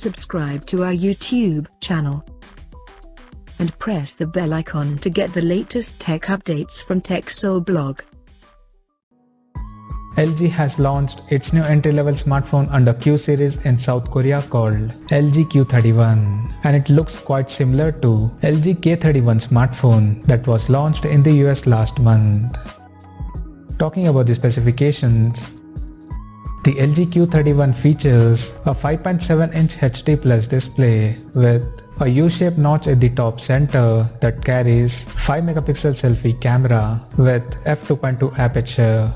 subscribe to our YouTube channel and press the bell icon to get the latest tech updates from TechSole Blog. LG has launched its new entry-level smartphone under Q series in South Korea called LG Q31, and it looks quite similar to LG K31 smartphone that was launched in the US last month. Talking about the specifications, the LG Q31 features a 5.7-inch HD Plus display with a U-shaped notch at the top center that carries 5-megapixel selfie camera with f2.2 aperture.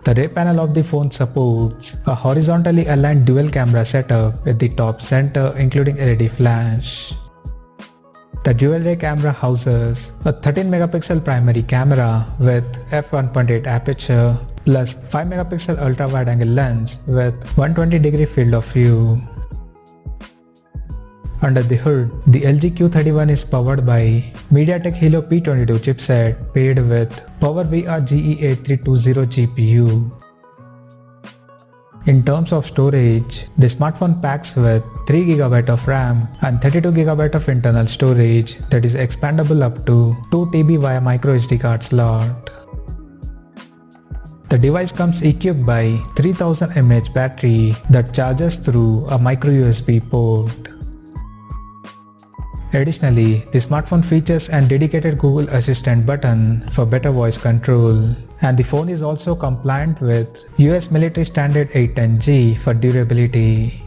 The rear panel of the phone supports a horizontally aligned dual camera setup at the top center including LED flash. The dual rear camera houses a 13-megapixel primary camera with f1.8 aperture plus 5-megapixel ultra-wide-angle lens with 120-degree field of view. Under the hood, the LG Q31 is powered by MediaTek Helio P22 chipset paired with PowerVR GE8320 GPU. In terms of storage, the smartphone packs with 3GB of RAM and 32GB of internal storage that is expandable up to 2TB via microSD card slot. The device comes equipped by 3000 mAh battery that charges through a micro USB port. Additionally, the smartphone features a dedicated Google Assistant button for better voice control, and the phone is also compliant with US military standard 810G for durability.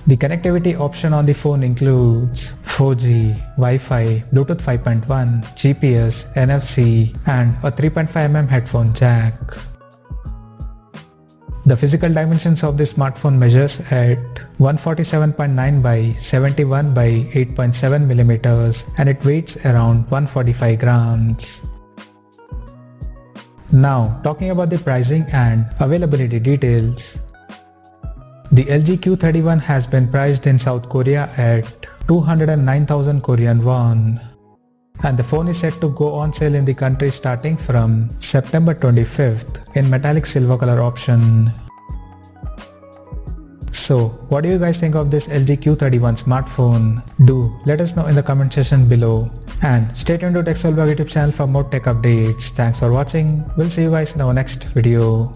The connectivity option on the phone includes 4G, Wi-Fi, Bluetooth 5.1, GPS, NFC, and a 3.5mm headphone jack. The physical dimensions of the smartphone measures at 147.9 by 71 by 8.7 millimeters and it weighs around 145 grams. Now, talking about the pricing and availability details. The LG Q31 has been priced in South Korea at 209,000 Korean won. And the phone is set to go on sale in the country starting from September 25th in metallic silver color option. So, what do you guys think of this LG Q31 smartphone? Do let us know in the comment section below. And stay tuned to TechSole Blog YouTube channel for more tech updates. Thanks for watching. We'll see you guys in our next video.